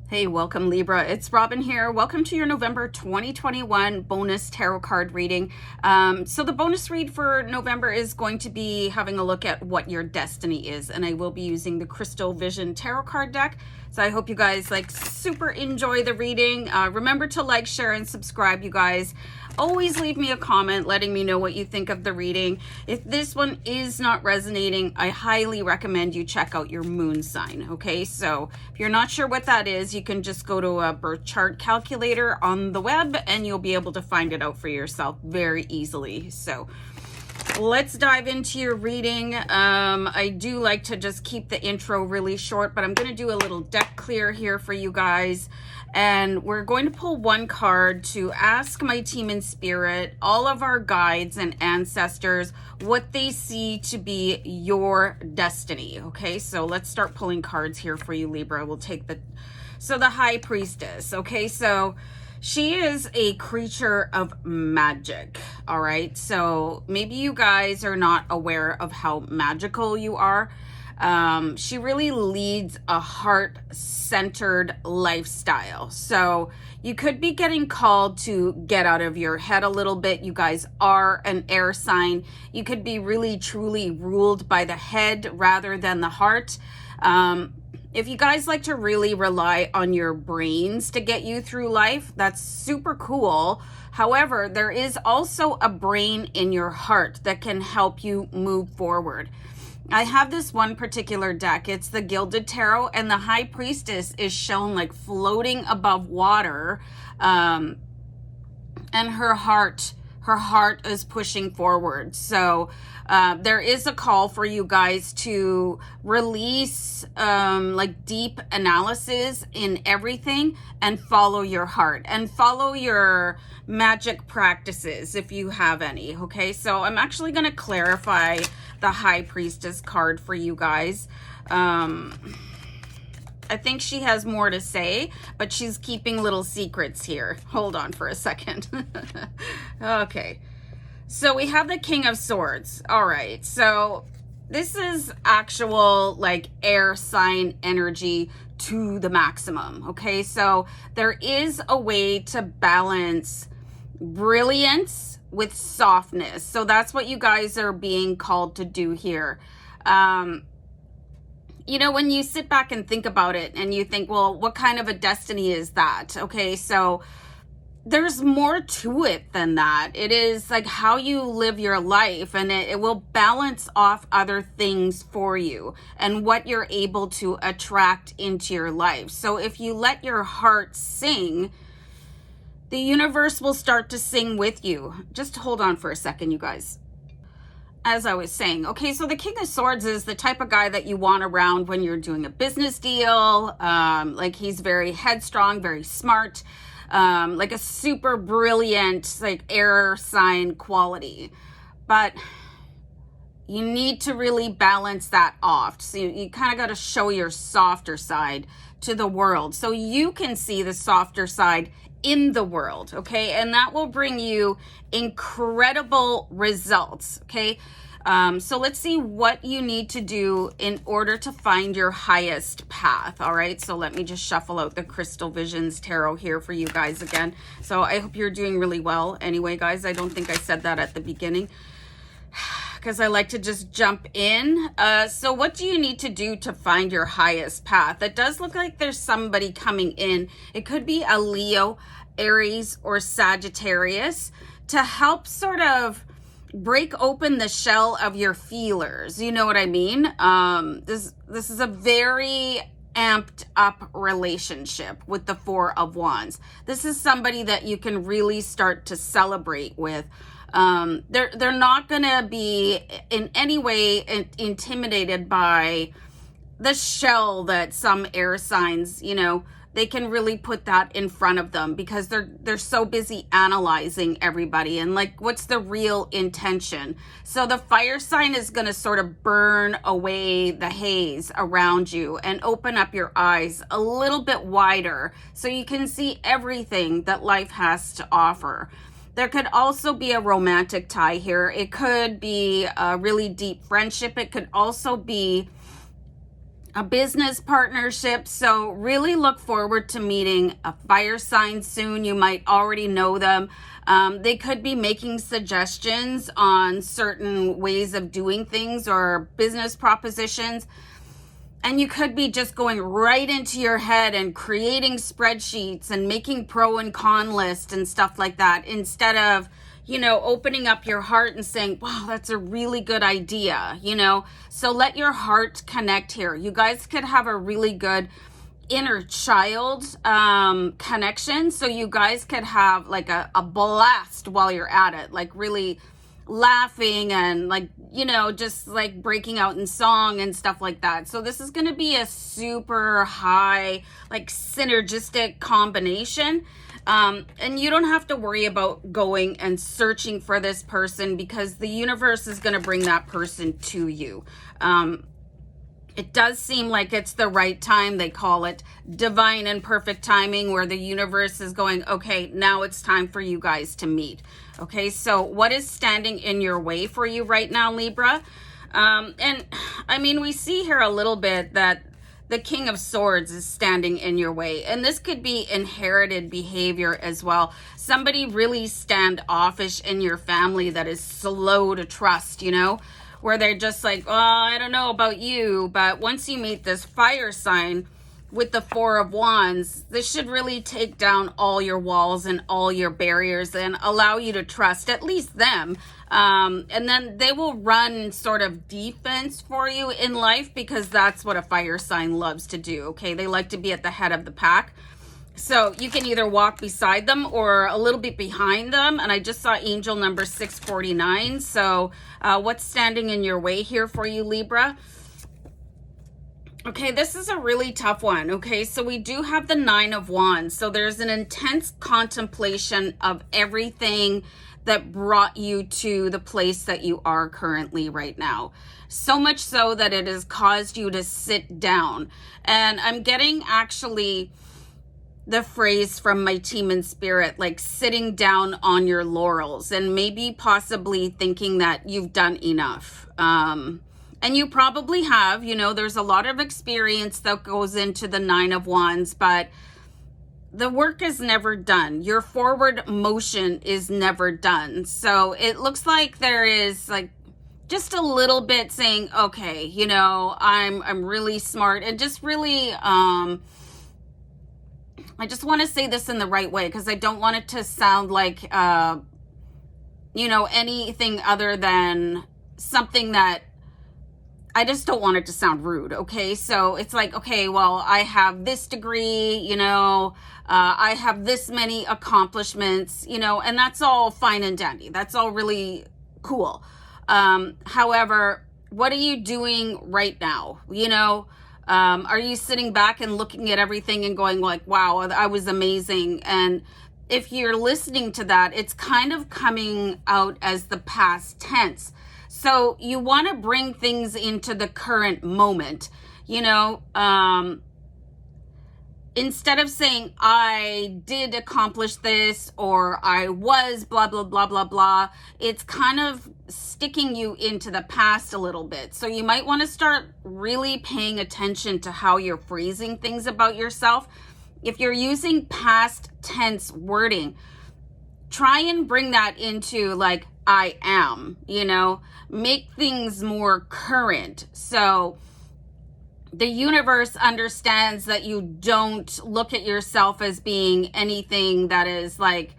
Hey, welcome Libra. It's Robin here. Welcome to your November 2021 bonus tarot card reading. So the bonus read for November is going to be having a look at what your destiny is, and I will be using the Crystal Vision tarot card deck. So I hope you guys super enjoy the reading. Remember to like, share, and subscribe, you guys. Always leave me a comment letting me know what you think of the reading. If this one is not resonating, I highly recommend you check out your moon sign, okay? So if you're not sure what that is, you can just go to a birth chart calculator on the web and you'll be able to find it out for yourself very easily. So let's dive into your reading. I do like to just keep the intro really short, but I'm going to do a little deck clear here for you guys. And we're going to pull one card to ask my team in spirit, all of our guides and ancestors, what they see to be your destiny. Okay, so let's start pulling cards here for you, Libra. We'll take the High Priestess. Okay, so she is a creature of magic. All right, so maybe you guys are not aware of how magical you are. She really leads a heart-centered lifestyle. So you could be getting called to get out of your head a little bit. You guys are an air sign. You could be really, truly ruled by the head rather than the heart. If you guys like to really rely on your brains to get you through life, that's super cool. However, there is also a brain in your heart that can help you move forward. I have this one particular deck. It's the Gilded Tarot, and the High Priestess is shown like floating above water, and her heart is pushing forward. So there is a call for you guys to release deep analysis in everything and follow your heart and follow your magic practices if you have any. Okay, so I'm actually going to clarify the High Priestess card for you guys. I think she has more to say, but she's keeping little secrets here. Hold on for a second. Okay. So we have the King of Swords. All right. So this is actual air sign energy to the maximum. Okay. So there is a way to balance brilliance with softness. So that's what you guys are being called to do here. You know, when you sit back and think about it and you think, well, what kind of a destiny is that? Okay, so there's more to it than that. It is like how you live your life, and it will balance off other things for you and what you're able to attract into your life. So if you let your heart sing, the universe will start to sing with you. Just hold on for a second, you guys. As I was saying, okay, so the King of Swords is the type of guy that you want around when you're doing a business deal. He's very headstrong, very smart, like a super brilliant, air sign quality. But you need to really balance that off. So you kind of got to show your softer side to the world so you can see the softer side in the world, okay? And that will bring you incredible results, okay? So let's see what you need to do in order to find your highest path, all right? So let me just shuffle out the Crystal Visions Tarot here for you guys again. So I hope you're doing really well. Anyway, guys, I don't think I said that at the beginning because I like to just jump in. So what do you need to do to find your highest path? It does look like there's somebody coming in. It could be a Leo, Aries, or Sagittarius to help sort of break open the shell of your feelers. You know what I mean? This is a very amped up relationship with the Four of Wands. This is somebody that you can really start to celebrate with. They're not going to be in any way intimidated by the shell that some air signs, you know, they can really put that in front of them because they're so busy analyzing everybody and what's the real intention. So the fire sign is going to sort of burn away the haze around you and open up your eyes a little bit wider so you can see everything that life has to offer. There could also be a romantic tie here. It could be a really deep friendship. It could also be a business partnership. So really look forward to meeting a fire sign soon. You might already know them. They could be making suggestions on certain ways of doing things or business propositions. And you could be just going right into your head and creating spreadsheets and making pro and con lists and stuff like that, instead of, opening up your heart and saying, wow, that's a really good idea, So let your heart connect here. You guys could have a really good inner child connection. So you guys could have like a blast while you're at it, like really laughing and just like breaking out in song and stuff like that. So this is going to be a super high, like synergistic combination. And you don't have to worry about going and searching for this person, because the universe is going to bring that person to you. It does seem like it's the right time. They call it divine and perfect timing, where the universe is going, okay, now it's time for you guys to meet. Okay, so what is standing in your way for you right now, Libra? And I mean, we see here a little bit that the King of Swords is standing in your way. And this could be inherited behavior as well. Somebody really standoffish in your family that is slow to trust, where they're just like, oh, I don't know about you. But once you meet this fire sign with the Four of Wands, this should really take down all your walls and all your barriers and allow you to trust at least them. And then they will run sort of defense for you in life, because that's what a fire sign loves to do. Okay, they like to be at the head of the pack. So you can either walk beside them or a little bit behind them. And I just saw angel number 649. So what's standing in your way here for you, Libra? Okay, this is a really tough one. Okay, so we do have the Nine of Wands. So there's an intense contemplation of everything that brought you to the place that you are currently right now. So much so that it has caused you to sit down. And I'm getting actually the phrase from my team in spirit, like sitting down on your laurels and maybe possibly thinking that you've done enough. And you probably have, there's a lot of experience that goes into the Nine of Wands, but the work is never done. Your forward motion is never done. So it looks like there is like just a little bit saying, okay, I'm really smart, and just really, I just want to say this in the right way, because I don't want it to sound like, anything other than something that I just don't want it to sound rude. Okay. So it's like, okay, well, I have this degree, I have this many accomplishments, and that's all fine and dandy. That's all really cool. However, what are you doing right now? Are you sitting back and looking at everything and going like, wow, I was amazing? And if you're listening to that, it's kind of coming out as the past tense. So you want to bring things into the current moment, instead of saying, I did accomplish this, or I was blah, blah, blah, blah, blah. It's kind of sticking you into the past a little bit. So you might want to start really paying attention to how you're phrasing things about yourself. If you're using past tense wording, try and bring that into like, I am, make things more current. So the universe understands that you don't look at yourself as being anything that is like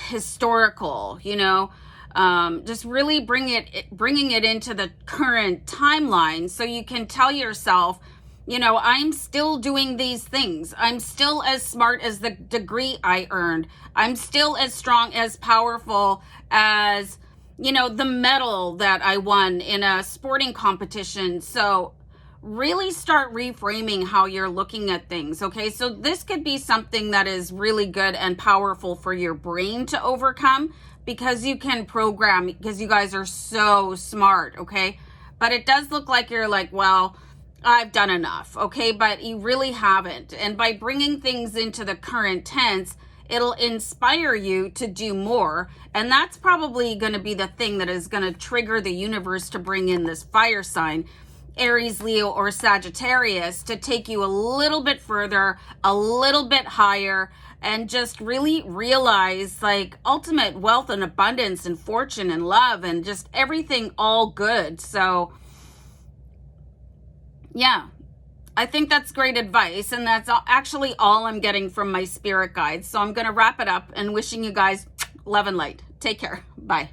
historical, just really bringing it into the current timeline, so you can tell yourself, I'm still doing these things. I'm still as smart as the degree I earned. I'm still as strong, as powerful as, the medal that I won in a sporting competition. So really start reframing how you're looking at things. Okay. So this could be something that is really good and powerful for your brain to overcome, because you can program, because you guys are so smart. Okay. But it does look like you're like, well, I've done enough. Okay. But you really haven't. And by bringing things into the current tense, it'll inspire you to do more. And that's probably going to be the thing that is going to trigger the universe to bring in this fire sign, Aries, Leo, or Sagittarius to take you a little bit further, a little bit higher, and just really realize like ultimate wealth and abundance and fortune and love and just everything all good. So yeah, I think that's great advice, and that's actually all I'm getting from my spirit guides. So I'm going to wrap it up and wishing you guys love and light. Take care. Bye.